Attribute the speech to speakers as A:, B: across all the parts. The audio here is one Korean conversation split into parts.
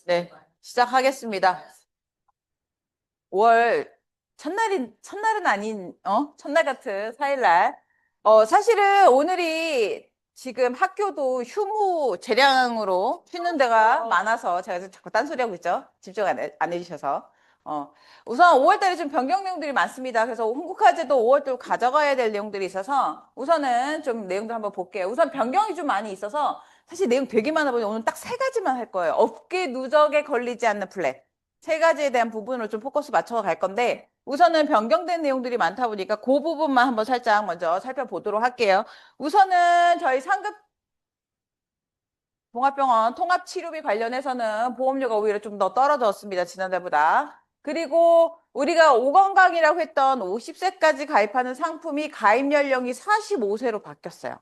A: 네, 시작하겠습니다. 5월 첫날은 아닌, 첫날 같은 4일날. 사실은 오늘이 지금 학교도 휴무 재량으로 쉬는 데가 많아서 제가 자꾸 딴소리하고 있죠. 집중 안 해주셔서. 우선 5월달에 좀 변경 내용들이 많습니다. 그래서 홍국화제도 5월달 가져가야 될 내용들이 있어서 우선은 좀 내용들 한번 볼게요. 우선 변경이 좀 많이 있어서 사실 내용 되게 많아 보니 오늘 딱 세 가지만 할 거예요. 어깨 누적에 걸리지 않는 플랫. 세 가지에 대한 부분을 좀 포커스 맞춰 갈 건데 우선은 변경된 내용들이 많다 보니까 그 부분만 한번 살짝 먼저 살펴보도록 할게요. 우선은 저희 상급 종합병원 통합치료비 관련해서는 보험료가 오히려 좀 더 떨어졌습니다. 지난달보다. 그리고 우리가 오건강이라고 했던 50세까지 가입하는 상품이 가입 연령이 45세로 바뀌었어요.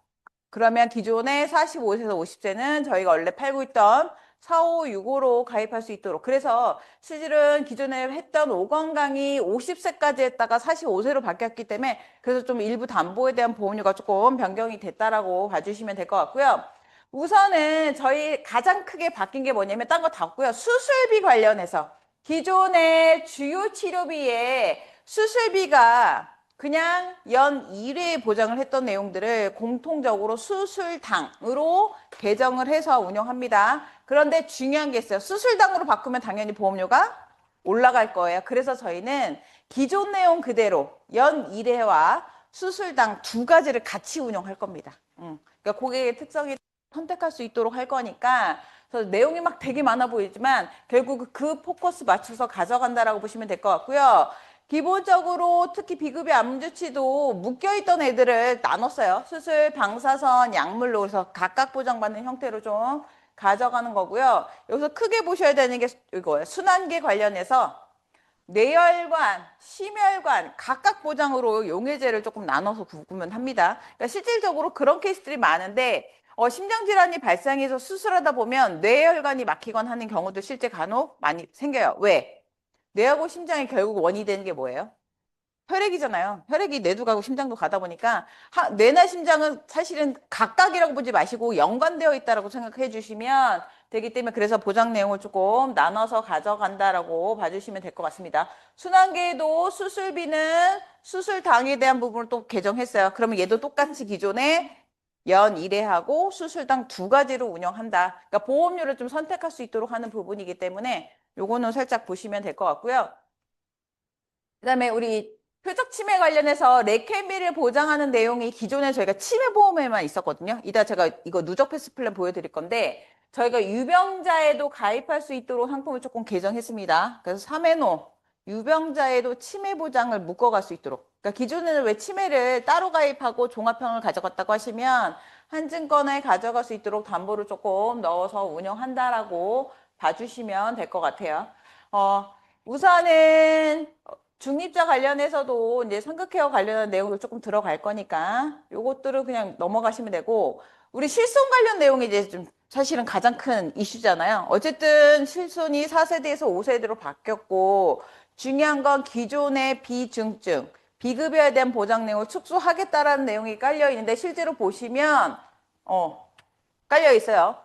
A: 그러면 기존의 45세에서 50세는 저희가 원래 팔고 있던 4565로 가입할 수 있도록. 그래서 실질은 기존에 했던 오건강이 50세까지 했다가 45세로 바뀌었기 때문에 그래서 좀 일부 담보에 대한 보험료가 조금 변경이 됐다라고 봐주시면 될 것 같고요. 우선은 저희 가장 크게 바뀐 게 뭐냐면 딴 거 다 없고요. 수술비 관련해서 기존의 주요 치료비에 수술비가 그냥 연 1회 보장을 했던 내용들을 공통적으로 수술당으로 개정을 해서 운영합니다. 그런데 중요한 게 있어요. 수술당으로 바꾸면 당연히 보험료가 올라갈 거예요. 그래서 저희는 기존 내용 그대로 연 1회와 수술당 두 가지를 같이 운영할 겁니다. 그러니까 고객의 특성이 선택할 수 있도록 할 거니까 그래서 내용이 막 되게 많아 보이지만 결국 그 포커스 맞춰서 가져간다라고 보시면 될 것 같고요. 기본적으로 특히 비급여 암주치도 묶여있던 애들을 나눴어요. 수술, 방사선, 약물로 그래서 각각 보장받는 형태로 좀 가져가는 거고요. 여기서 크게 보셔야 되는 게 이거예요. 순환계 관련해서 뇌혈관, 심혈관 각각 보장으로 용해제를 조금 나눠서 구분합니다. 그러니까 실질적으로 그런 케이스들이 많은데 심장질환이 발생해서 수술하다 보면 뇌혈관이 막히거나 하는 경우도 실제 간혹 많이 생겨요. 왜? 뇌하고 심장이 결국 원이 되는 게 뭐예요? 혈액이잖아요. 혈액이 뇌도 가고 심장도 가다 보니까 뇌나 심장은 사실은 각각이라고 보지 마시고 연관되어 있다라고 생각해 주시면 되기 때문에 그래서 보장 내용을 조금 나눠서 가져간다라고 봐주시면 될 것 같습니다. 순환계도 수술비는 수술당에 대한 부분을 또 개정했어요. 그러면 얘도 똑같이 기존에 연 1회하고 수술당 두 가지로 운영한다. 그러니까 보험료를 좀 선택할 수 있도록 하는 부분이기 때문에 요거는 살짝 보시면 될 것 같고요. 그다음에 우리 표적 치매 관련해서 레케미를 보장하는 내용이 기존에 저희가 치매 보험에만 있었거든요. 이따 제가 이거 누적 패스 플랜 보여드릴 건데 저희가 유병자에도 가입할 수 있도록 상품을 조금 개정했습니다. 그래서 3회노 유병자에도 치매 보장을 묶어갈 수 있도록. 그러니까 기존에는 왜 치매를 따로 가입하고 종합형을 가져갔다고 하시면 한 증권에 가져갈 수 있도록 담보를 조금 넣어서 운영한다라고 봐주시면 될 것 같아요. 우선은 중립자 관련해서도 이제 상급케어 관련한 내용도 조금 들어갈 거니까 요것들을 그냥 넘어가시면 되고 우리 실손 관련 내용이 이제 좀 사실은 가장 큰 이슈잖아요. 어쨌든 실손이 4세대에서 5세대로 바뀌었고 중요한 건 기존의 비중증, 비급여에 대한 보장 내용을 축소하겠다라는 내용이 깔려 있는데 실제로 보시면 깔려 있어요.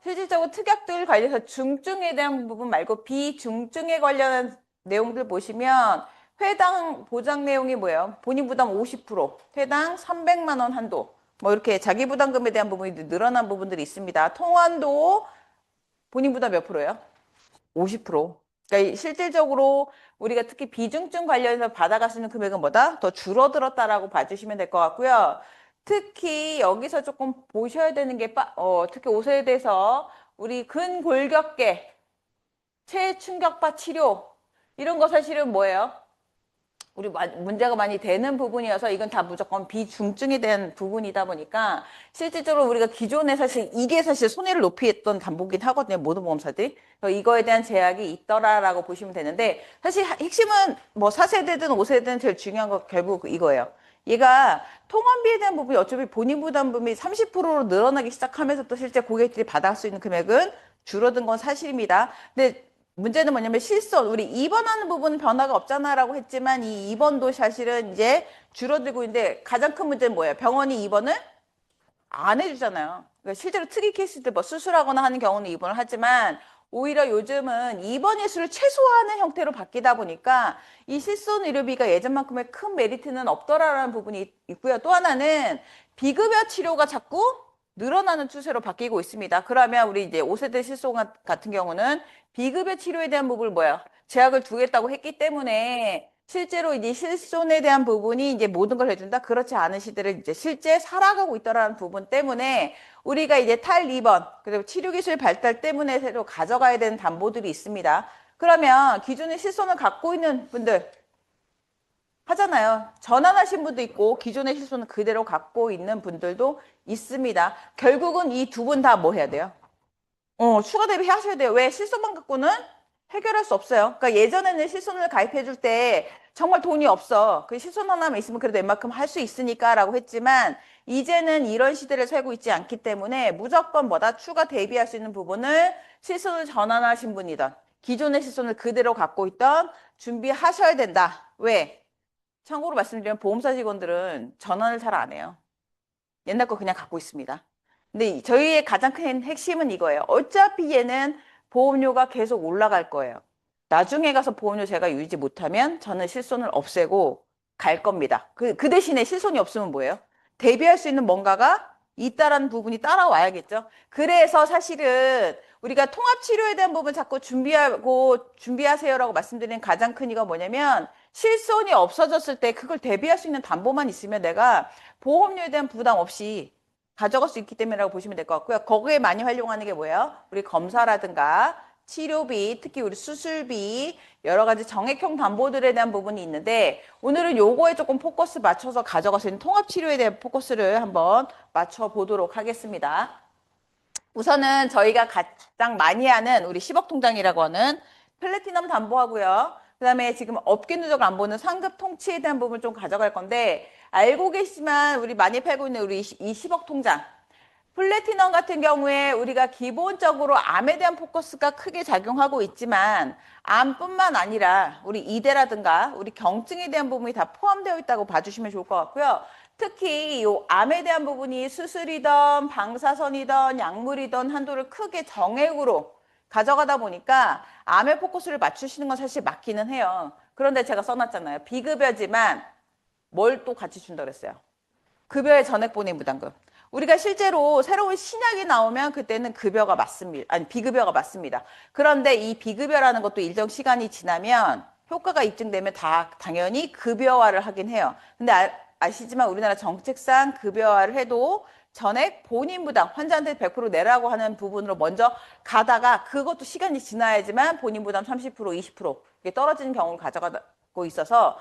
A: 실질적으로 특약들 관련해서 중증에 대한 부분 말고 비중증에 관련한 내용들 보시면 회당 보장 내용이 뭐예요? 본인 부담 50%, 회당 300만 원 한도. 뭐 이렇게 자기 부담금에 대한 부분이 늘어난 부분들이 있습니다. 통환도 본인 부담 몇 프로예요? 50%. 그러니까 실질적으로 우리가 특히 비중증 관련해서 받아갈 수 있는 금액은 뭐다? 더 줄어들었다라고 봐주시면 될 것 같고요. 특히 여기서 조금 보셔야 되는 게 특히 5세대에서 우리 근골격계, 체충격파 치료 이런 거 사실은 뭐예요? 우리 문제가 많이 되는 부분이어서 이건 다 무조건 비중증에 대한 부분이다 보니까 실질적으로 우리가 기존에 사실 이게 사실 손해를 높이 했던 담보긴 하거든요. 모든 보험사들이. 이거에 대한 제약이 있더라라고 보시면 되는데 사실 핵심은 뭐 4세대든 5세대든 제일 중요한 거 결국 이거예요. 얘가 통원비에 대한 부분이 어차피 본인 부담금이 30%로 늘어나기 시작하면서 또 실제 고객들이 받아갈 수 있는 금액은 줄어든 건 사실입니다. 근데 문제는 뭐냐면 실손, 우리 입원하는 부분은 변화가 없잖아라고 했지만 이 입원도 사실은 이제 줄어들고 있는데 가장 큰 문제는 뭐예요? 병원이 입원을 안 해주잖아요. 그러니까 실제로 특이 케이스들 뭐 수술하거나 하는 경우는 입원을 하지만 오히려 요즘은 입원 예수를 최소화하는 형태로 바뀌다 보니까 이 실손 의료비가 예전만큼의 큰 메리트는 없더라라는 부분이 있고요. 또 하나는 비급여 치료가 자꾸 늘어나는 추세로 바뀌고 있습니다. 그러면 우리 이제 5세대 실손 같은 경우는 비급여 치료에 대한 부분을 뭐야? 제약을 두겠다고 했기 때문에 실제로 이제 실손에 대한 부분이 이제 모든 걸 해준다? 그렇지 않은 시대를 이제 실제 살아가고 있다라는 부분 때문에 우리가 이제 탈입원, 그리고 치료기술 발달 때문에 새로 가져가야 되는 담보들이 있습니다. 그러면 기존의 실손을 갖고 있는 분들 하잖아요. 전환하신 분도 있고 기존의 실손을 그대로 갖고 있는 분들도 있습니다. 결국은 이 두 분 다 뭐 해야 돼요? 추가 대비 하셔야 돼요. 왜? 실손만 갖고는 해결할 수 없어요. 그러니까 예전에는 실손을 가입해 줄 때 정말 돈이 없어. 그 실손 하나만 있으면 그래도 웬만큼 할 수 있으니까 라고 했지만 이제는 이런 시대를 살고 있지 않기 때문에 무조건 뭐다 추가 대비할 수 있는 부분을 실손을 전환하신 분이든 기존의 실손을 그대로 갖고 있던 준비하셔야 된다. 왜? 참고로 말씀드리면 보험사 직원들은 전환을 잘 안 해요. 옛날 거 그냥 갖고 있습니다. 근데 저희의 가장 큰 핵심은 이거예요. 어차피 얘는 보험료가 계속 올라갈 거예요. 나중에 가서 보험료 제가 유지 못하면 저는 실손을 없애고 갈 겁니다. 그 대신에 실손이 없으면 뭐예요? 대비할 수 있는 뭔가가 있다라는 부분이 따라와야겠죠. 그래서 사실은 우리가 통합치료에 대한 부분 자꾸 준비하세요라고 말씀드리는 가장 큰 이유가 뭐냐면 실손이 없어졌을 때 그걸 대비할 수 있는 담보만 있으면 내가 보험료에 대한 부담 없이 가져갈 수 있기 때문이라고 보시면 될 것 같고요. 거기에 많이 활용하는 게 뭐예요? 우리 검사라든가 치료비, 특히 우리 수술비, 여러 가지 정액형 담보들에 대한 부분이 있는데 오늘은 요거에 조금 포커스 맞춰서 가져갈 수 있는 통합치료에 대한 포커스를 한번 맞춰보도록 하겠습니다. 우선은 저희가 가장 많이 하는 우리 10억 통장이라고 하는 플래티넘 담보하고요. 그 다음에 지금 업계 누적을 안 보는 상급 통치에 대한 부분을 좀 가져갈 건데 알고 계시지만 우리 많이 팔고 있는 우리 이 10억 통장 플래티넘 같은 경우에 우리가 기본적으로 암에 대한 포커스가 크게 작용하고 있지만 암뿐만 아니라 우리 이대라든가 우리 경증에 대한 부분이 다 포함되어 있다고 봐주시면 좋을 것 같고요. 특히 이 암에 대한 부분이 수술이든 방사선이든 약물이든 한도를 크게 정액으로 가져가다 보니까 암에 포커스를 맞추시는 건 사실 맞기는 해요. 그런데 제가 써놨잖아요. 비급여지만 뭘 또 같이 준다 그랬어요. 급여의 전액보내 부담금. 우리가 실제로 새로운 신약이 나오면 그때는 급여가 맞습니다. 아니, 비급여가 맞습니다. 그런데 이 비급여라는 것도 일정 시간이 지나면 효과가 입증되면 다 당연히 급여화를 하긴 해요. 근데 아시지만 우리나라 정책상 급여화를 해도 전액 본인 부담, 환자한테 100% 내라고 하는 부분으로 먼저 가다가 그것도 시간이 지나야지만 본인 부담 30%, 20% 이게 떨어지는 경우를 가져가고 있어서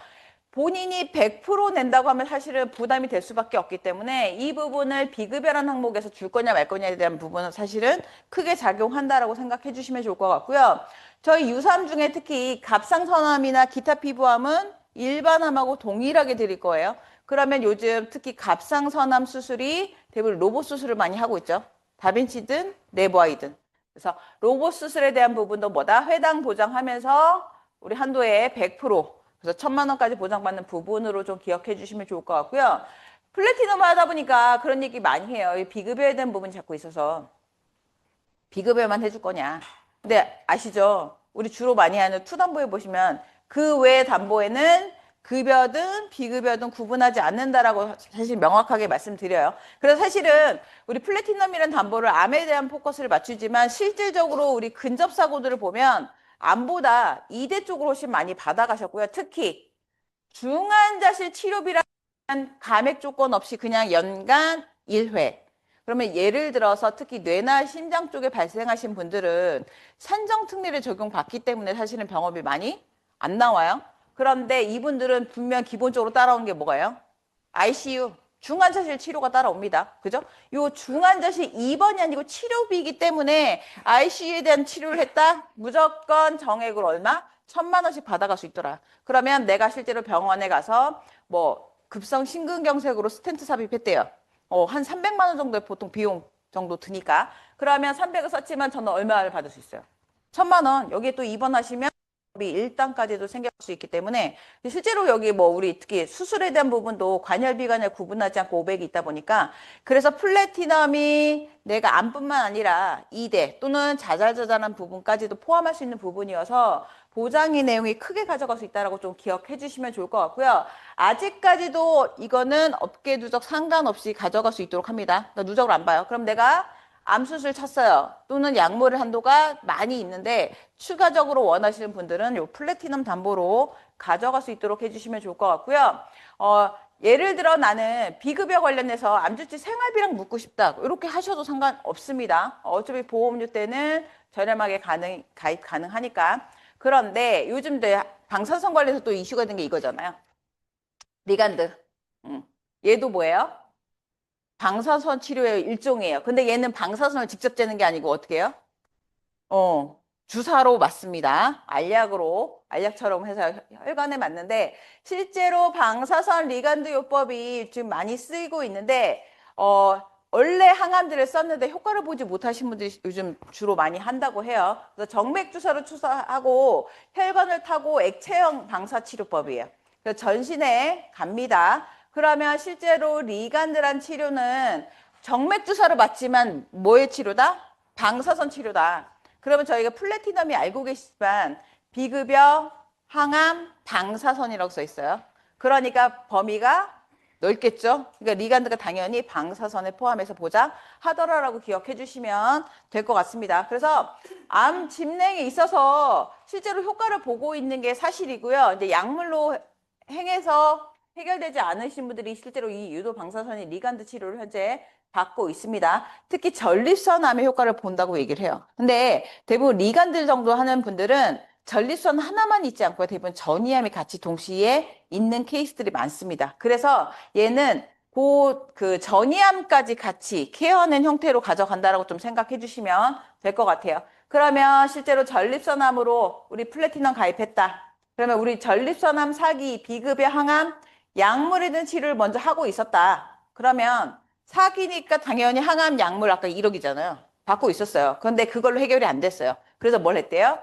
A: 본인이 100% 낸다고 하면 사실은 부담이 될 수밖에 없기 때문에 이 부분을 비급여라는 항목에서 줄 거냐 말 거냐에 대한 부분은 사실은 크게 작용한다라고 생각해 주시면 좋을 것 같고요. 저희 유사암 중에 특히 갑상선암이나 기타 피부암은 일반암하고 동일하게 드릴 거예요. 그러면 요즘 특히 갑상선암 수술이 대부분 로봇 수술을 많이 하고 있죠. 다빈치든 네부아이든. 그래서 로봇 수술에 대한 부분도 뭐다? 회당 보장하면서 우리 한도에 100% 그래서 1,000만 원까지 보장받는 부분으로 좀 기억해 주시면 좋을 것 같고요. 플래티넘 하다 보니까 그런 얘기 많이 해요. 비급여에 대한 부분이 자꾸 있어서 비급여만 해줄 거냐. 근데 아시죠? 우리 주로 많이 하는 투담보에 보시면 그 외 담보에는 급여든 비급여든 구분하지 않는다라고 사실 명확하게 말씀드려요. 그래서 사실은 우리 플래티넘이라는 담보를 암에 대한 포커스를 맞추지만 실질적으로 우리 근접사고들을 보면 암보다 이대 쪽으로 훨씬 많이 받아가셨고요. 특히 중환자실 치료비라는 감액 조건 없이 그냥 연간 1회. 그러면 예를 들어서 특히 뇌나 심장 쪽에 발생하신 분들은 산정특례를 적용받기 때문에 사실은 병원비 많이 안 나와요. 그런데 이분들은 분명 기본적으로 따라오는 게 뭐가요? ICU, 중환자실 치료가 따라옵니다. 그죠? 요 중환자실 입원이 아니고 치료비이기 때문에 ICU에 대한 치료를 했다? 무조건 정액으로 얼마? 1,000만 원씩 받아갈 수 있더라. 그러면 내가 실제로 병원에 가서 뭐 급성 심근경색으로 스텐트 삽입했대요. 한 300만 원 정도의 보통 비용 정도 드니까. 그러면 300을 썼지만 저는 얼마를 받을 수 있어요? 천만 원. 여기에 또 입원하시면 1단까지도 생길 수 있기 때문에 실제로 여기 뭐 우리 특히 수술에 대한 부분도 관열 비관열 구분하지 않고 500이 있다 보니까 그래서 플래티넘이 내가 암뿐만 아니라 2대 또는 자잘자잘한 부분까지도 포함할 수 있는 부분이어서 보장의 내용이 크게 가져갈 수 있다라고 좀 기억해 주시면 좋을 것 같고요. 아직까지도 이거는 업계 누적 상관없이 가져갈 수 있도록 합니다. 나 누적을 안 봐요. 그럼 내가 암수술 쳤어요. 또는 약물의 한도가 많이 있는데 추가적으로 원하시는 분들은 요 플래티넘 담보로 가져갈 수 있도록 해주시면 좋을 것 같고요. 예를 들어 나는 비급여 관련해서 암주치 생활비랑 묻고 싶다. 이렇게 하셔도 상관없습니다. 어차피 보험료 때는 저렴하게 가입 가능하니까. 그런데 요즘 방사선 관련해서 또 이슈가 된 게 이거잖아요. 리간드. 얘도 뭐예요? 방사선 치료의 일종이에요. 근데 얘는 방사선을 직접 째는 게 아니고 어떻게 해요? 주사로 맞습니다. 알약처럼 해서 혈관에 맞는데 실제로 방사선 리간드 요법이 지금 많이 쓰이고 있는데 원래 항암제를 썼는데 효과를 보지 못하신 분들이 요즘 주로 많이 한다고 해요. 그래서 정맥 주사로 주사하고 혈관을 타고 액체형 방사치료법이에요. 그래서 전신에 갑니다. 그러면 실제로 리간드란 치료는 정맥 주사로 맞지만 뭐의 치료다? 방사선 치료다. 그러면 저희가 플래티넘이 알고 계시지만 비급여, 항암, 방사선이라고 써 있어요. 그러니까 범위가 넓겠죠. 그러니까 리간드가 당연히 방사선에 포함해서 보장하더라라고 기억해 주시면 될 것 같습니다. 그래서 암 진행에 있어서 실제로 효과를 보고 있는 게 사실이고요. 이제 약물로 행해서 해결되지 않으신 분들이 실제로 이 유도 방사선이 리간드 치료를 현재 받고 있습니다. 특히 전립선암의 효과를 본다고 얘기를 해요. 근데 대부분 리간드 정도 하는 분들은 전립선 하나만 있지 않고 대부분 전이암이 같이 동시에 있는 케이스들이 많습니다. 그래서 얘는 그 전이암까지 같이 케어하는 형태로 가져간다라고 좀 생각해 주시면 될 것 같아요. 그러면 실제로 전립선암으로 우리 플래티넘 가입했다. 그러면 우리 전립선암 사기, 비급여 항암, 약물이든 치료를 먼저 하고 있었다. 그러면 사기니까 당연히 항암 약물 아까 1억이잖아요. 받고 있었어요. 그런데 그걸로 해결이 안 됐어요. 그래서 뭘 했대요?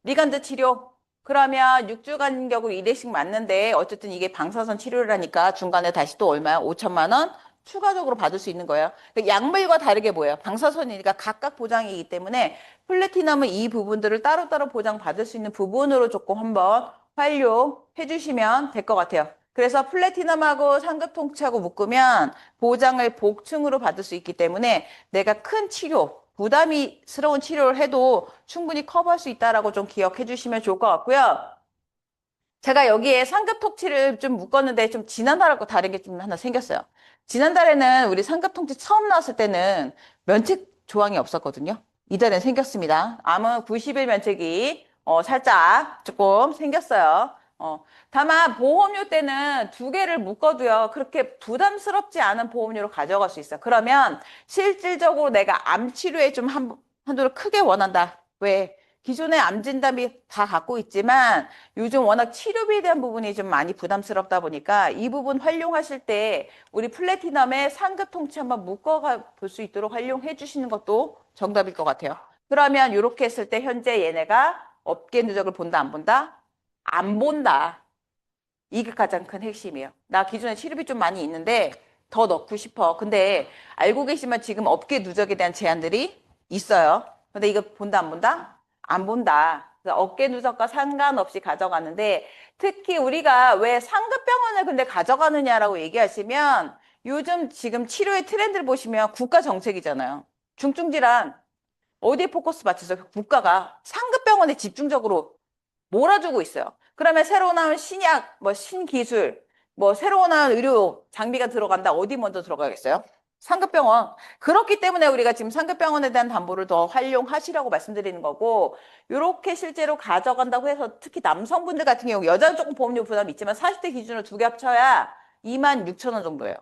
A: 리간드 치료. 그러면 6주 간격으로 1회씩 맞는데 어쨌든 이게 방사선 치료라니까 중간에 다시 또 얼마야? 5천만 원 추가적으로 받을 수 있는 거예요. 약물과 다르게 뭐예요? 방사선이니까 각각 보장이기 때문에 플래티넘은 이 부분들을 따로따로 보장받을 수 있는 부분으로 조금 한번 활용해 주시면 될 것 같아요. 그래서 플래티넘하고 상급 통치하고 묶으면 보장을 복층으로 받을 수 있기 때문에 내가 큰 치료, 부담스러운 치료를 해도 충분히 커버할 수 있다라고 좀 기억해 주시면 좋을 것 같고요. 제가 여기에 상급 통치를 좀 묶었는데 좀 지난달하고 다른 게 좀 하나 생겼어요. 지난달에는 우리 상급 통치 처음 나왔을 때는 면책 조항이 없었거든요. 이달엔 생겼습니다. 암은 90일 면책이 살짝 조금 생겼어요. 다만 보험료 때는 두 개를 묶어도요. 그렇게 부담스럽지 않은 보험료로 가져갈 수 있어요. 그러면 실질적으로 내가 암 치료에 좀 한도를 크게 원한다. 왜? 기존의 암 진단비 다 갖고 있지만 요즘 워낙 치료비에 대한 부분이 좀 많이 부담스럽다 보니까 이 부분 활용하실 때 우리 플래티넘의 상급 통치 한번 묶어가 볼 수 있도록 활용해 주시는 것도 정답일 것 같아요. 그러면 이렇게 했을 때 현재 얘네가 업계 누적을 본다 안 본다? 안 본다. 이게 가장 큰 핵심이에요. 나 기존에 치료비 좀 많이 있는데 더 넣고 싶어. 근데 알고 계시면 지금 업계 누적에 대한 제한들이 있어요. 근데 이거 본다 안 본다? 안 본다. 그래서 업계 누적과 상관없이 가져가는데 특히 우리가 왜 상급병원을 근데 가져가느냐라고 얘기하시면 요즘 지금 치료의 트렌드를 보시면 국가 정책이잖아요. 중증질환 어디에 포커스 맞춰서 국가가 상급병원에 집중적으로 몰아주고 있어요. 그러면 새로 나온 신약, 뭐 신기술, 뭐 새로 나온 의료 장비가 들어간다. 어디 먼저 들어가겠어요? 상급병원. 그렇기 때문에 우리가 지금 상급병원에 대한 담보를 더 활용하시라고 말씀드리는 거고, 이렇게 실제로 가져간다고 해서 특히 남성분들 같은 경우, 여자는 조금 보험료 부담이 있지만 40대 기준으로 두 개 합쳐야 26,000원 정도예요.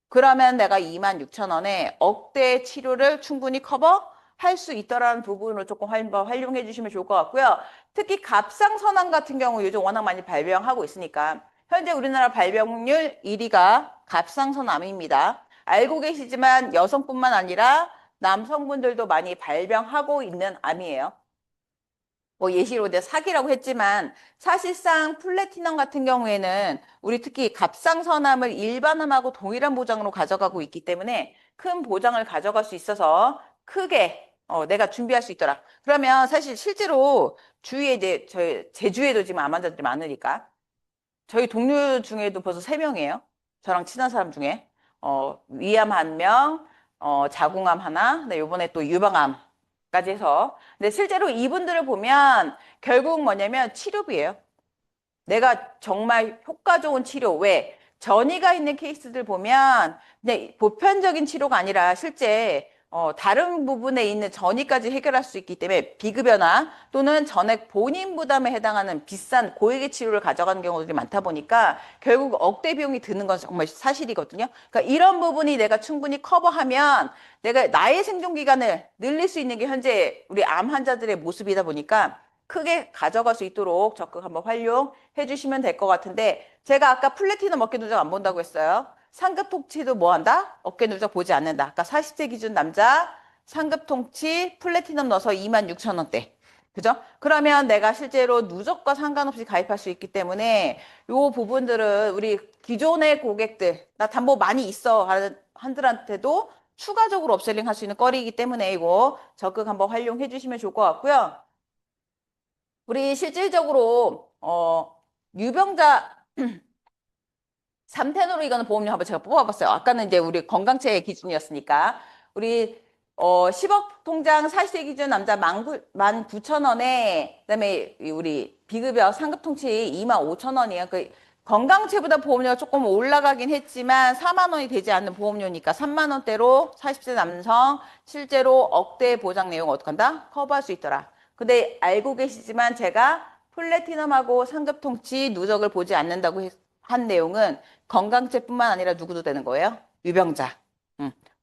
A: 그러면 내가 26,000원에 억대 치료를 충분히 커버할 수 있다라는 부분을 조금 활용해 주시면 좋을 것 같고요. 특히 갑상선암 같은 경우 요즘 워낙 많이 발병하고 있으니까 현재 우리나라 발병률 1위가 갑상선암입니다. 알고 계시지만 여성뿐만 아니라 남성분들도 많이 발병하고 있는 암이에요. 뭐 예시로 내가 사기라고 했지만 사실상 플래티넘 같은 경우에는 우리 특히 갑상선암을 일반암하고 동일한 보장으로 가져가고 있기 때문에 큰 보장을 가져갈 수 있어서 크게 내가 준비할 수 있더라. 그러면 사실 실제로 주위에 이제 저희 제주에도 지금 암 환자들이 많으니까 저희 동료 중에도 벌써 3명이에요. 저랑 친한 사람 중에 위암 1명, 자궁암 하나, 네, 요번에 또 유방암까지 해서. 근데 실제로 이분들을 보면 결국 뭐냐면 치료비예요. 내가 정말 효과 좋은 치료. 왜? 전이가 있는 케이스들 보면 그냥 보편적인 치료가 아니라 실제 다른 부분에 있는 전이까지 해결할 수 있기 때문에 비급여나 또는 전액 본인 부담에 해당하는 비싼 고액의 치료를 가져가는 경우들이 많다 보니까 결국 억대 비용이 드는 건 정말 사실이거든요. 그러니까 이런 부분이 내가 충분히 커버하면 내가 나의 생존 기간을 늘릴 수 있는 게 현재 우리 암 환자들의 모습이다 보니까 크게 가져갈 수 있도록 적극 한번 활용해 주시면 될 것 같은데 제가 아까 플래티넘 어깨 누적 안 본다고 했어요. 상급 통치도 뭐 한다? 어깨 누적 보지 않는다. 아까 40세 기준 남자 상급 통치 플래티넘 넣어서 26,000원대. 그죠? 그러면 내가 실제로 누적과 상관없이 가입할 수 있기 때문에 요 부분들은 우리 기존의 고객들, 나 담보 많이 있어 하는 한들한테도 추가적으로 업셀링 할 수 있는 거리이기 때문에 이거 적극 한번 활용해 주시면 좋을 것 같고요. 우리 실질적으로 유병자 3텐으로 이거는 보험료 한번 제가 뽑아봤어요. 아까는 이제 우리 건강체 기준이었으니까 우리 10억 통장 40세 기준 남자 19,000원에 그다음에 우리 비급여 상급 통치 25,000원이에요. 그 건강체보다 보험료가 조금 올라가긴 했지만 4만 원이 되지 않는 보험료니까 3만 원대로 40세 남성 실제로 억대 보장 내용 어떡한다? 커버할 수 있더라. 근데 알고 계시지만 제가 플래티넘하고 상급 통치 누적을 보지 않는다고 한 내용은 건강체뿐만 아니라 누구도 되는 거예요? 유병자.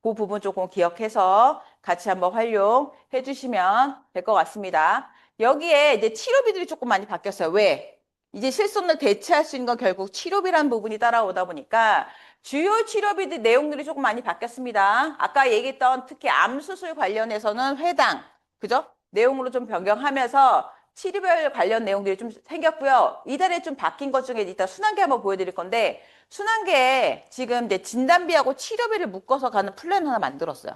A: 그 부분 조금 기억해서 같이 한번 활용해 주시면 될 것 같습니다. 여기에 이제 치료비들이 조금 많이 바뀌었어요. 왜? 이제 실손을 대체할 수 있는 건 결국 치료비라는 부분이 따라오다 보니까 주요 치료비들 내용들이 조금 많이 바뀌었습니다. 아까 얘기했던 특히 암 수술 관련해서는 회당, 그죠? 내용으로 좀 변경하면서 치료별 관련 내용들이 좀 생겼고요. 이달에 좀 바뀐 것 중에 이따 순환계 한번 보여드릴 건데 순환계에 지금 이제 진단비하고 치료비를 묶어서 가는 플랜 하나 만들었어요.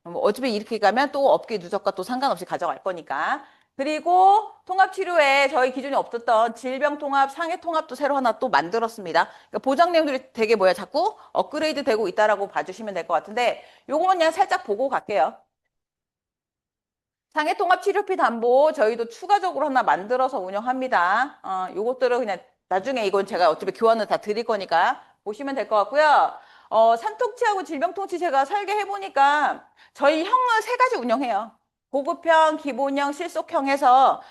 A: 어차피 이렇게 가면 또 업계 누적과 또 상관없이 가져갈 거니까. 그리고 통합치료에 저희 기준이 없었던 질병통합, 상해통합도 새로 하나 또 만들었습니다. 그러니까 보장 내용들이 되게 뭐야 자꾸 업그레이드 되고 있다라고 봐주시면 될 것 같은데 요거는 그냥 살짝 보고 갈게요. 상해통합치료비 담보 저희도 추가적으로 하나 만들어서 운영합니다. 요것들은 그냥 나중에 이건 제가 어차피 교환을 다 드릴 거니까 보시면 될 것 같고요. 산통치하고 질병통치 제가 설계해보니까 저희 형은 3가지 운영해요. 고급형, 기본형, 실속형 해서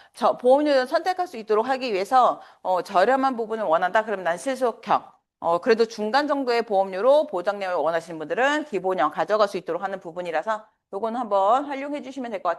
A: 보험료를 선택할 수 있도록 하기 위해서 저렴한 부분을 원한다. 그러면 난 실속형. 그래도 중간 정도의 보험료로 보장 내용을 원하시는 분들은 기본형 가져갈 수 있도록 하는 부분이라서 요거는 한번 활용해 주시면 될 것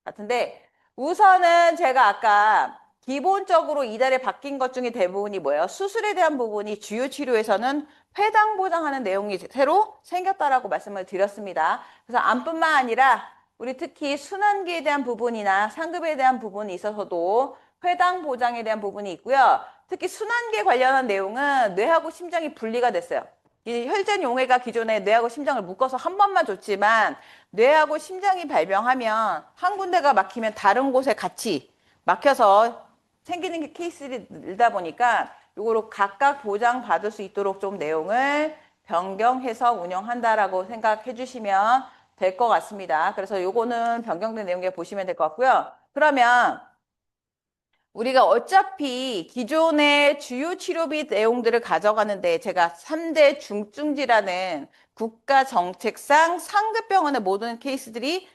A: 같은데 우선은 제가 아까 기본적으로 이달에 바뀐 것 중에 대부분이 뭐예요? 수술에 대한 부분이 주요 치료에서는 회당 보장하는 내용이 새로 생겼다라고 말씀을 드렸습니다. 그래서 암뿐만 아니라 우리 특히 순환기에 대한 부분이나 상급에 대한 부분이 있어서도 회당 보장에 대한 부분이 있고요. 특히 순환기에 관련한 내용은 뇌하고 심장이 분리가 됐어요. 이 혈전 용해가 기존에 뇌하고 심장을 묶어서 한 번만 줬지만 뇌하고 심장이 발병하면 한 군데가 막히면 다른 곳에 같이 막혀서 생기는 케이스를 늘다 보니까 이거로 각각 보장받을 수 있도록 좀 내용을 변경해서 운영한다라고 생각해 주시면 될 것 같습니다. 그래서 요거는 변경된 내용에 보시면 될 것 같고요. 그러면 우리가 어차피 기존의 주요 치료비 내용들을 가져가는데 제가 3대 중증지라는 국가정책상 상급병원의 모든 케이스들이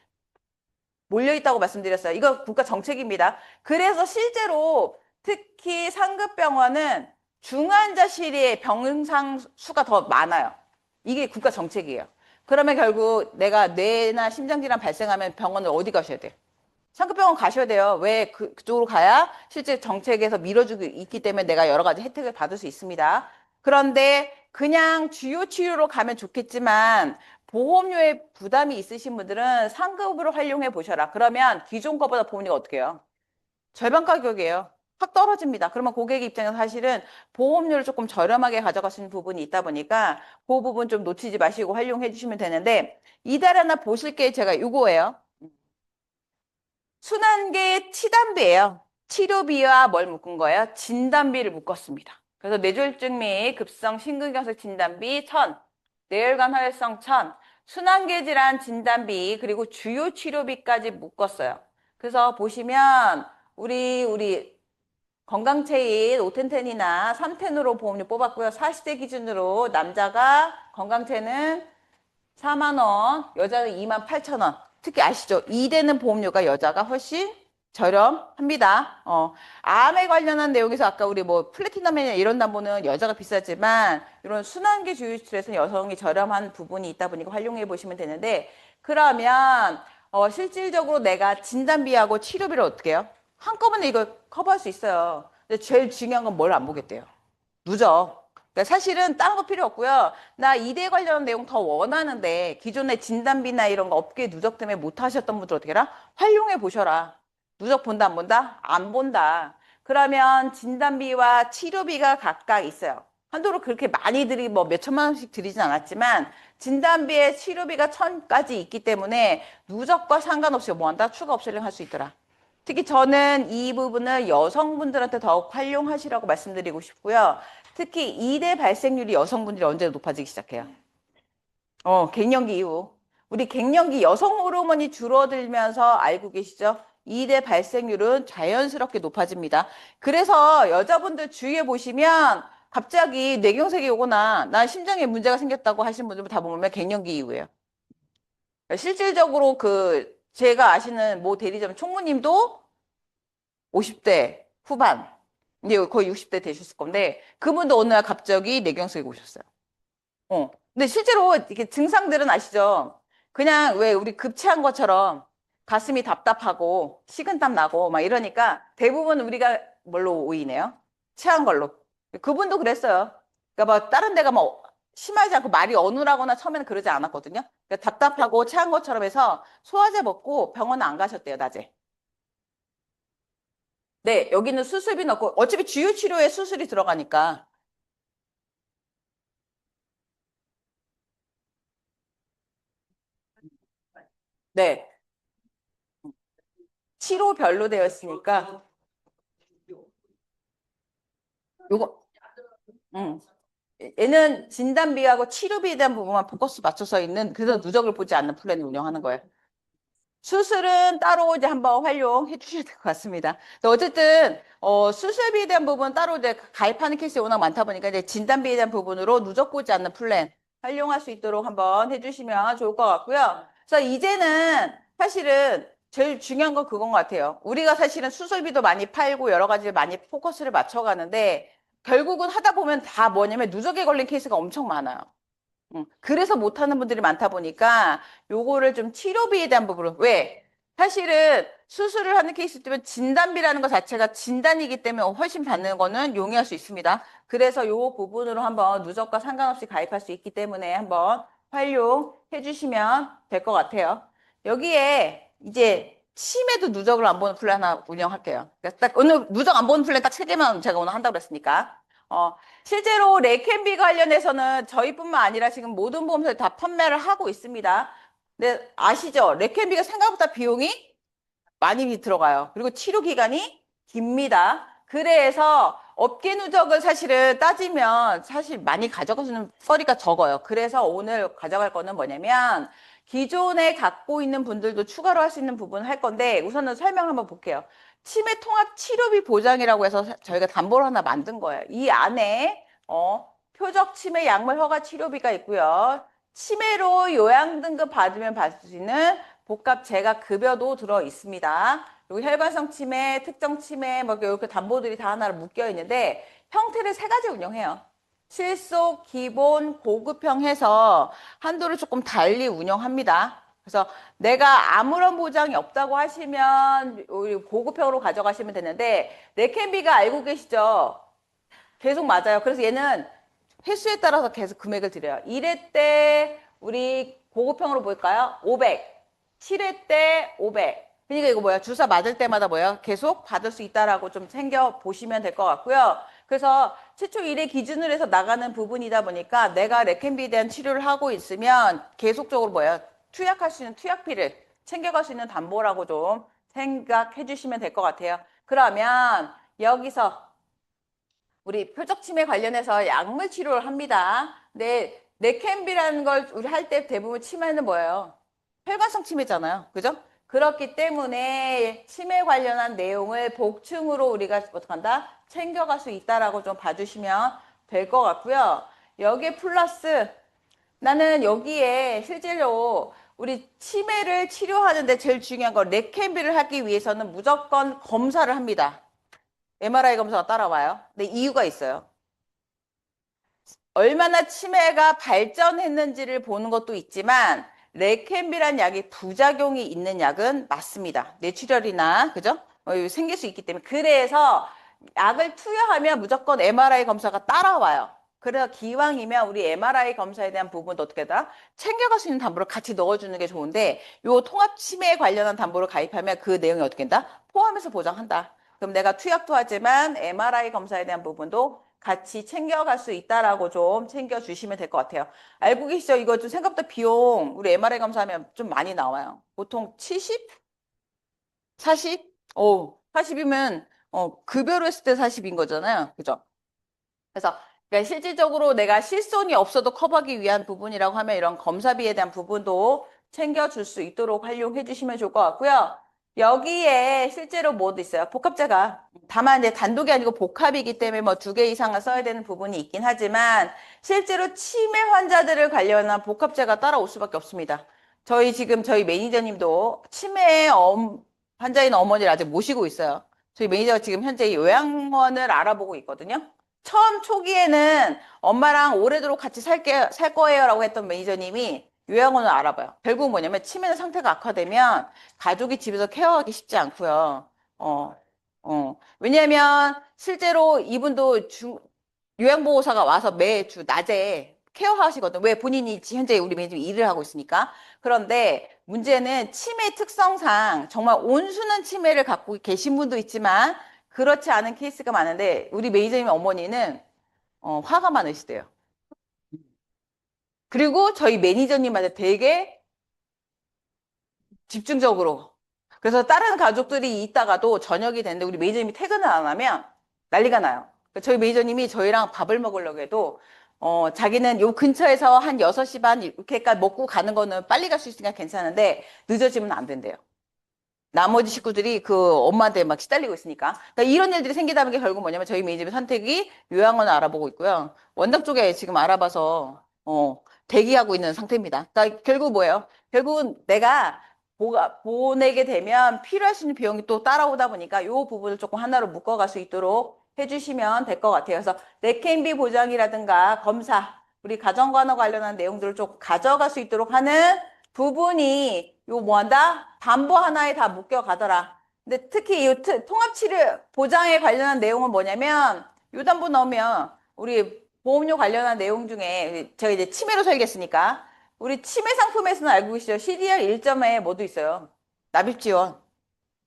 A: 몰려있다고 말씀드렸어요. 이거 국가정책입니다. 그래서 실제로 특히 상급병원은 중환자실의 병상 수가 더 많아요. 이게 국가정책이에요. 그러면 결국 내가 뇌나 심장질환 발생하면 병원을 어디 가셔야 돼요? 상급병원 가셔야 돼요. 왜 그쪽으로 가야 실제 정책에서 밀어주고 있기 때문에 내가 여러 가지 혜택을 받을 수 있습니다. 그런데 그냥 주요 치료로 가면 좋겠지만 보험료에 부담이 있으신 분들은 상급으로 활용해 보셔라. 그러면 기존 거보다 보험료가 어떻게 해요? 절반 가격이에요. 확 떨어집니다. 그러면 고객 입장에서 사실은 보험료를 조금 저렴하게 가져가시는 부분이 있다 보니까 그 부분 좀 놓치지 마시고 활용해 주시면 되는데 이달 하나 보실 게 제가 이거예요. 순환계 치단비예요. 치료비와 뭘 묶은 거예요? 진단비를 묶었습니다. 그래서 뇌졸중 및 급성 심근경색 진단비 1,000, 뇌혈관 활성 1,000, 순환계 질환 진단비 그리고 주요 치료비까지 묶었어요. 그래서 보시면 우리 건강체인 오텐텐이나 3텐으로 보험료 뽑았고요. 40대 기준으로 남자가 건강체는 4만 원, 여자는 2만 8천 원. 특히 아시죠? 2대는 보험료가 여자가 훨씬 저렴합니다. 암에 관련한 내용에서 아까 우리 뭐 플래티넘이나 이런 담보는 여자가 비싸지만 이런 순환계 주유출에서는 여성이 저렴한 부분이 있다 보니까 활용해 보시면 되는데 그러면 실질적으로 내가 진단비하고 치료비를 어떻게 해요? 한꺼번에 이거 커버할 수 있어요. 근데 제일 중요한 건 뭘 안 보겠대요. 누적. 그러니까 사실은 다른 거 필요 없고요. 나 이대 관련 내용 더 원하는데 기존의 진단비나 이런 거 업계 누적 때문에 못 하셨던 분들 어떻게 해라? 활용해 보셔라. 누적 본다 안 본다? 안 본다. 그러면 진단비와 치료비가 각각 있어요. 한도로 그렇게 많이 뭐 몇천만 원씩 드리진 않았지만 진단비에 치료비가 1,000까지 있기 때문에 누적과 상관없이 뭐 한다? 추가 업sel링 할 수 있더라. 특히 저는 이 부분을 여성분들한테 더욱 활용하시라고 말씀드리고 싶고요. 특히 이대 발생률이 여성분들이 언제 높아지기 시작해요? 갱년기 이후. 우리 갱년기 여성 호르몬이 줄어들면서 알고 계시죠? 이대 발생률은 자연스럽게 높아집니다. 그래서 여자분들 주위에 보시면 갑자기 뇌경색이 오거나 나 심장에 문제가 생겼다고 하시는 분들 다 보면 갱년기 이후예요. 실질적으로 제가 아시는 모 대리점 총무님도 50대 후반, 이제 거의 60대 되셨을 건데, 그분도 어느 날 갑자기 뇌경색이 오셨어요. 근데 실제로 이렇게 증상들은 아시죠? 그냥 왜 우리 급체한 것처럼 가슴이 답답하고 식은땀 나고 막 이러니까 대부분 우리가 뭘로 오이네요? 체한 걸로. 그분도 그랬어요. 그러니까 뭐 다른 데가 뭐 심하지 않고 말이 어눌하거나 처음에는 그러지 않았거든요. 그러니까 답답하고 체한 것처럼 해서 소화제 먹고 병원 안 가셨대요, 낮에. 네, 여기는 수술비 넣고 어차피 주요 치료에 수술이 들어가니까. 네, 치료별로 되어 있으니까 요거 음. 얘는 진단비하고 치료비에 대한 부분만 포커스 맞춰서 있는 그래서 누적을 보지 않는 플랜을 운영하는 거예요. 수술은 따로 이제 한번 활용해 주셔야 될 것 같습니다. 근데 어쨌든 수술비에 대한 부분 따로 이제 가입하는 케이스가 워낙 많다 보니까 이제 진단비에 대한 부분으로 누적 보지 않는 플랜 활용할 수 있도록 한번 해주시면 좋을 것 같고요. 그래서 이제는 사실은 제일 중요한 건 그건 것 같아요. 우리가 사실은 수술비도 많이 팔고 여러 가지 많이 포커스를 맞춰가는데 결국은 하다 보면 다 뭐냐면 누적에 걸린 케이스가 엄청 많아요. 그래서 못하는 분들이 많다 보니까 요거를 좀 치료비에 대한 부분으로 왜? 사실은 수술을 하는 케이스 때문에 진단비라는 것 자체가 진단이기 때문에 훨씬 받는 거는 용이할 수 있습니다. 그래서 요 부분으로 한번 누적과 상관없이 가입할 수 있기 때문에 한번 활용해 주시면 될 것 같아요. 여기에 이제 치매도 누적을 안 보는 플랜 하나 운영할게요. 그래서 딱 오늘 누적 안 보는 플랜 딱 세 개만 제가 오늘 한다고 그랬으니까. 실제로 레이캔비 관련해서는 저희뿐만 아니라 지금 모든 보험사들이 다 판매를 하고 있습니다. 근데 아시죠? 레이캔비가 생각보다 비용이 많이 들어가요. 그리고 치료 기간이 깁니다. 그래서 업계 누적을 사실은 따지면 사실 많이 가져가시는 써리가 적어요. 그래서 오늘 가져갈 거는 뭐냐면 기존에 갖고 있는 분들도 추가로 할 수 있는 부분 할 건데 우선은 설명 한번 볼게요. 치매 통합 치료비 보장이라고 해서 저희가 담보를 하나 만든 거예요. 이 안에 표적 치매 약물 허가 치료비가 있고요. 치매로 요양 등급 받으면 받을 수 있는 복합 재가 급여도 들어 있습니다. 그리고 혈관성 치매, 특정 치매 뭐 이렇게 담보들이 다 하나로 묶여 있는데 형태를 세 가지 운영해요. 실속, 기본, 고급형 해서 한도를 조금 달리 운영합니다. 그래서 내가 아무런 보장이 없다고 하시면 우리 고급형으로 가져가시면 되는데 네캔비가 알고 계시죠? 계속 맞아요. 그래서 얘는 횟수에 따라서 계속 금액을 드려요. 1회 때 우리 고급형으로 볼까요? 500. 7회 때 500. 그러니까 이거 뭐야? 주사 맞을 때마다 뭐야? 계속 받을 수 있다라고 좀 챙겨 보시면 될 것 같고요. 그래서 최초 1회 기준으로 해서 나가는 부분이다 보니까 내가 레캔비에 대한 치료를 하고 있으면 계속적으로 뭐야? 투약할 수 있는 투약비를 챙겨갈 수 있는 담보라고 좀 생각해 주시면 될 것 같아요. 그러면 여기서 우리 표적 치매 관련해서 약물 치료를 합니다. 근데 레캔비라는 걸 우리 할 때 대부분 치매는 뭐예요? 혈관성 치매잖아요. 그죠? 그렇기 때문에 치매 관련한 내용을 복층으로 우리가 어떻게 한다? 챙겨갈 수 있다라고 좀 봐주시면 될 것 같고요. 여기에 플러스 나는 여기에 실제로 우리 치매를 치료하는데 제일 중요한 건 레캔비를 하기 위해서는 무조건 검사를 합니다. MRI 검사가 따라와요. 근데 이유가 있어요. 얼마나 치매가 발전했는지를 보는 것도 있지만 레캔비란 약이 부작용이 있는 약은 맞습니다. 뇌출혈이나 그죠? 생길 수 있기 때문에 그래서 약을 투여하면 무조건 MRI 검사가 따라와요. 그래서 기왕이면 우리 MRI 검사에 대한 부분도 어떻게 다 챙겨갈 수 있는 담보를 같이 넣어주는 게 좋은데 요 통합 치매에 관련한 담보를 가입하면 그 내용이 어떻게 된다? 포함해서 보장한다. 그럼 내가 투약도 하지만 MRI 검사에 대한 부분도 같이 챙겨갈 수 있다라고 좀 챙겨주시면 될 것 같아요. 알고 계시죠? 이거 좀 생각보다 비용, 우리 MRI 검사하면 좀 많이 나와요. 보통 70? 40? 40이면, 급여로 했을 때 40인 거잖아요. 그죠? 그래서, 그러니까 실질적으로 내가 실손이 없어도 커버하기 위한 부분이라고 하면 이런 검사비에 대한 부분도 챙겨줄 수 있도록 활용해 주시면 좋을 것 같고요. 여기에 실제로 뭐도 있어요. 복합제가. 다만 이제 단독이 아니고 복합이기 때문에 뭐 2개 이상을 써야 되는 부분이 있긴 하지만 실제로 치매 환자들을 관련한 복합제가 따라올 수밖에 없습니다. 저희 매니저님도 치매 환자인 어머니를 아직 모시고 있어요. 저희 매니저가 지금 현재 요양원을 알아보고 있거든요. 처음 초기에는 엄마랑 오래도록 같이 살 거예요라고 했던 매니저님이 요양원을 알아봐요. 결국 뭐냐면 치매 상태가 악화되면 가족이 집에서 케어하기 쉽지 않고요. 왜냐하면 실제로 이분도 요양보호사가 와서 매주 낮에 케어하시거든. 왜 본인이 현재 우리 매니저 일을 하고 있으니까. 그런데 문제는 치매 특성상 정말 온순한 치매를 갖고 계신 분도 있지만 그렇지 않은 케이스가 많은데 우리 매니저님 어머니는 화가 많으시대요. 그리고 저희 매니저님한테 되게 집중적으로. 그래서 다른 가족들이 있다가도 저녁이 됐는데 우리 매니저님이 퇴근을 안 하면 난리가 나요. 저희 매니저님이 저희랑 밥을 먹으려고 해도 자기는 요 근처에서 한 6시 반 이렇게까지 먹고 가는 거는 빨리 갈 수 있으니까 괜찮은데 늦어지면 안 된대요. 나머지 식구들이 그 엄마한테 막 시달리고 있으니까. 그러니까 이런 일들이 생기다는 게 결국 뭐냐면 저희 매니저의 선택이 요양원을 알아보고 있고요. 원장 쪽에 지금 알아봐서 대기하고 있는 상태입니다. 그러니까 결국 뭐예요? 결국은 내가 보내게 되면 필요할 수 있는 비용이 또 따라오다 보니까 이 부분을 조금 하나로 묶어갈 수 있도록 해주시면 될 것 같아요. 그래서 레캔비 보장이라든가 검사, 우리 가정간호 관련한 내용들을 좀 가져갈 수 있도록 하는 부분이 요 뭐한다? 담보 하나에 다 묶여가더라. 근데 특히 이 통합치료 보장에 관련한 내용은 뭐냐면 요 담보 넣으면 우리 보험료 관련한 내용 중에 제가 이제 치매로 살겠으니까 우리 치매 상품에서는 알고 계시죠? CDR 1점에 뭐도 있어요? 납입 지원.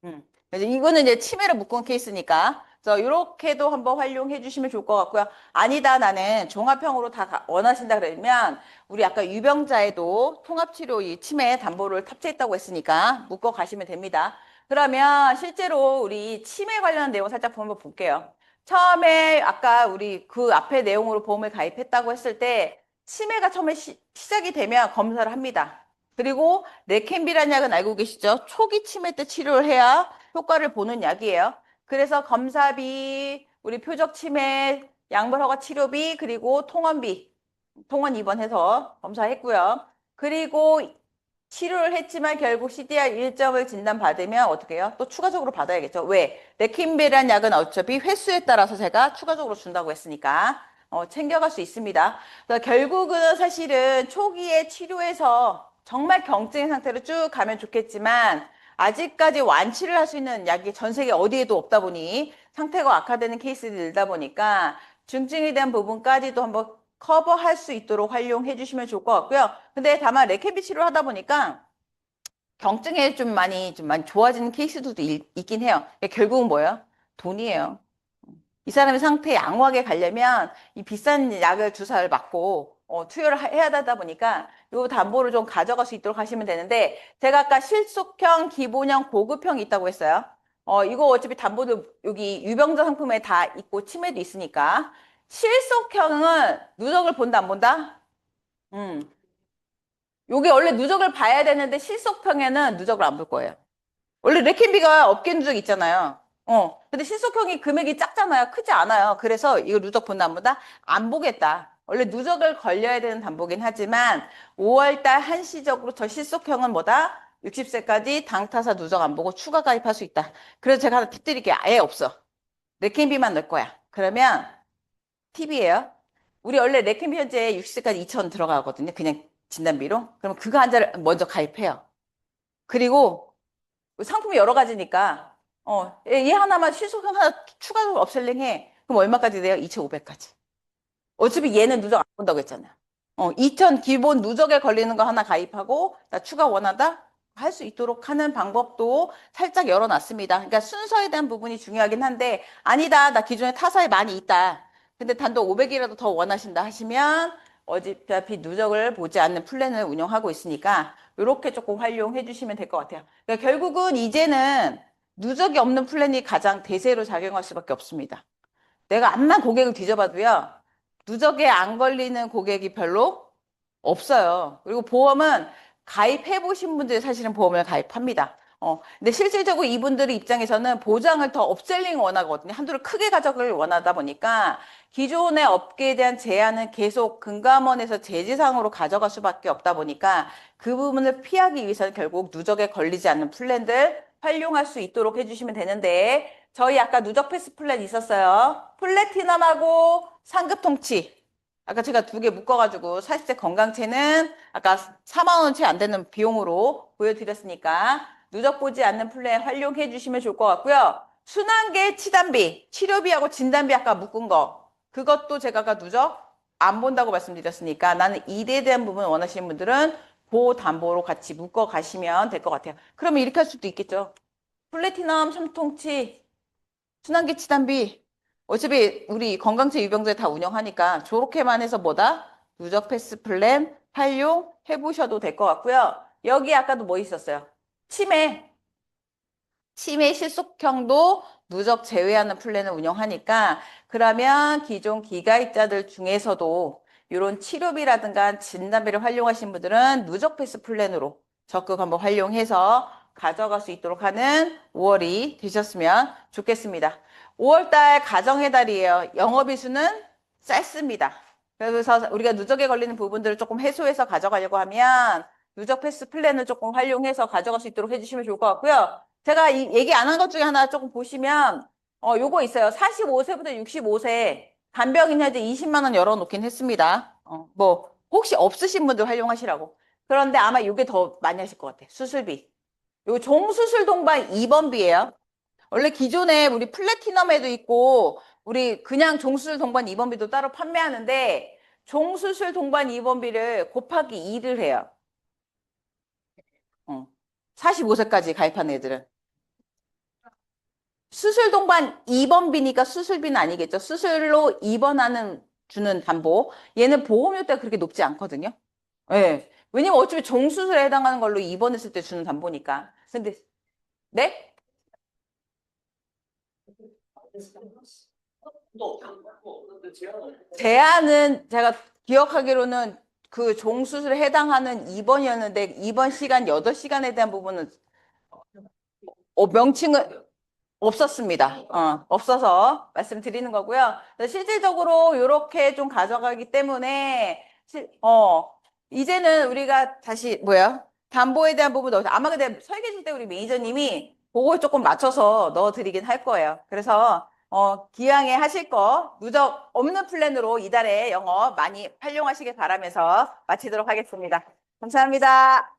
A: 그래서 이거는 이제 치매를 묶은 케이스니까. 그래서 이렇게도 한번 활용해 주시면 좋을 것 같고요. 아니다, 나는 종합형으로 다 원하신다 그러면 우리 아까 유병자에도 통합치료 이 치매 담보를 탑재했다고 했으니까 묶어 가시면 됩니다. 그러면 실제로 우리 치매 관련한 내용 살짝 한번 볼게요. 처음에 아까 우리 그 앞에 내용으로 보험을 가입했다고 했을 때 치매가 처음에 시작이 되면 검사를 합니다. 그리고 레캔비라는 약은 알고 계시죠? 초기 치매 때 치료를 해야 효과를 보는 약이에요. 그래서 검사비, 우리 표적 치매, 약물 허가 치료비, 그리고 통원비, 통원 입원해서 검사했고요. 그리고 치료를 했지만 결국 CDR 1점을 진단받으면 어떻게 해요? 또 추가적으로 받아야겠죠. 왜? 레킨베란 약은 어차피 횟수에 따라서 제가 추가적으로 준다고 했으니까 챙겨갈 수 있습니다. 그래서 결국은 사실은 초기에 치료해서 정말 경증의 상태로 쭉 가면 좋겠지만 아직까지 완치를 할 수 있는 약이 전 세계 어디에도 없다 보니 상태가 악화되는 케이스들이 늘다 보니까 중증에 대한 부분까지도 한번 커버할 수 있도록 활용해 주시면 좋을 것 같고요. 근데 다만 레케비 치료를 하다 보니까 경증에 좀 많이 좋아지는 케이스들도 있긴 해요. 결국은 뭐예요? 돈이에요. 이 사람의 상태에 양호하게 가려면 이 비싼 약을 주사를 맞고 투여를 해야 되다 보니까 요 담보를 좀 가져갈 수 있도록 하시면 되는데 제가 아까 실속형, 기본형, 고급형이 있다고 했어요. 이거 어차피 담보도 여기 유병자 상품에 다 있고 치매도 있으니까 실속형은 누적을 본다 안 본다? 음. 요게 원래 누적을 봐야 되는데 실속형에는 누적을 안 볼 거예요. 원래 레켄비가 업계 누적 있잖아요. 근데 실속형이 금액이 작잖아요. 크지 않아요. 그래서 이거 누적 본다 안 본다? 안 보겠다. 원래 누적을 걸려야 되는 담보긴 하지만 5월달 한시적으로 저 실속형은 뭐다? 60세까지 당타사 누적 안 보고 추가 가입할 수 있다. 그래서 제가 하나 팁 드릴게요. 아예 없어. 레켄비만 넣을 거야. 그러면 팁이에요. 우리 원래 레켄비 현재 60세까지 2천 들어가거든요. 그냥 진단비로. 그럼 그거 한 자를 먼저 가입해요. 그리고 상품이 여러 가지니까 얘 하나만 실속형 하나 추가로 업셀링 해. 그럼 얼마까지 돼요? 2,500까지. 어차피 얘는 누적 안 본다고 했잖아요. 2,000 기본 누적에 걸리는 거 하나 가입하고 나 추가 원하다 할 수 있도록 하는 방법도 살짝 열어놨습니다. 그러니까 순서에 대한 부분이 중요하긴 한데 아니다. 나 기존에 타사에 많이 있다. 근데 단돈 500이라도 더 원하신다 하시면 어차피 누적을 보지 않는 플랜을 운영하고 있으니까 이렇게 조금 활용해 주시면 될 것 같아요. 그러니까 결국은 이제는 누적이 없는 플랜이 가장 대세로 작용할 수밖에 없습니다. 내가 암만 고객을 뒤져봐도요. 누적에 안 걸리는 고객이 별로 없어요. 그리고 보험은 가입해 보신 분들이 사실은 보험을 가입합니다. 근데 실질적으로 이분들의 입장에서는 보장을 더 업셀링 원하거든요. 한도를 크게 가져가길 원하다 보니까 기존의 업계에 대한 제한은 계속 금감원에서 제지상으로 가져갈 수밖에 없다 보니까 그 부분을 피하기 위해서는 결국 누적에 걸리지 않는 플랜들 활용할 수 있도록 해주시면 되는데 저희 아까 누적 패스 플랜 있었어요. 플래티넘하고 상급 통치. 아까 제가 두 개 묶어가지고 사실제 건강체는 아까 4만 원치 안 되는 비용으로 보여드렸으니까 누적 보지 않는 플랜 활용해 주시면 좋을 것 같고요. 순환계 치단비, 치료비하고 진단비 아까 묶은 거 그것도 제가 아까 누적 안 본다고 말씀드렸으니까 나는 일에 대한 부분 원하시는 분들은 보담보로 같이 묶어 가시면 될 것 같아요. 그러면 이렇게 할 수도 있겠죠. 플래티넘 3통치 순환계 치단비 어차피 우리 건강체 유병자에 다 운영하니까 저렇게만 해서 뭐다? 누적 패스 플랜 활용해 보셔도 될 것 같고요. 여기 아까도 뭐 있었어요? 치매 실속형도 누적 제외하는 플랜을 운영하니까 그러면 기존 기가입자들 중에서도 이런 치료비라든가 진단비를 활용하신 분들은 누적 패스 플랜으로 적극 한번 활용해서 가져갈 수 있도록 하는 5월이 되셨으면 좋겠습니다. 5월달 가정의 달이에요. 영업일수는 짧습니다. 그래서 우리가 누적에 걸리는 부분들을 조금 해소해서 가져가려고 하면 누적 패스 플랜을 조금 활용해서 가져갈 수 있도록 해주시면 좋을 것 같고요. 제가 이 얘기 안 한 것 중에 하나 조금 보시면 요거 있어요. 45세부터 65세 간병인 현재 20만 원 열어놓긴 했습니다. 뭐 혹시 없으신 분들 활용하시라고. 그런데 아마 이게 더 많이 하실 것 같아. 수술비. 요 종수술 동반 입원비예요. 원래 기존에 우리 플래티넘에도 있고 우리 그냥 종수술 동반 입원비도 따로 판매하는데 종수술 동반 입원비를 곱하기 2를 해요. 45세까지 가입한 애들은. 수술 동반 입원비니까 수술비는 아니겠죠. 수술로 입원하는 주는 담보. 얘는 보험료가 그렇게 높지 않거든요. 예. 왜냐면 어차피 종수술에 해당하는 걸로 입원했을 때 주는 담보니까. 근데 네? 제한은 제가 기억하기로는 그 종수술에 해당하는 입원이었는데 입원 시간 8시간에 대한 부분은 명칭은 없었습니다. 없어서 말씀드리는 거고요. 실질적으로 이렇게 좀 가져가기 때문에 이제는 우리가 다시 뭐야? 담보에 대한 부분 아마 근데 설계실 때 우리 매니저님이 그걸 조금 맞춰서 넣어드리긴 할 거예요. 그래서 기왕에 하실 거 누적 없는 플랜으로 이달에 영어 많이 활용하시길 바라면서 마치도록 하겠습니다. 감사합니다.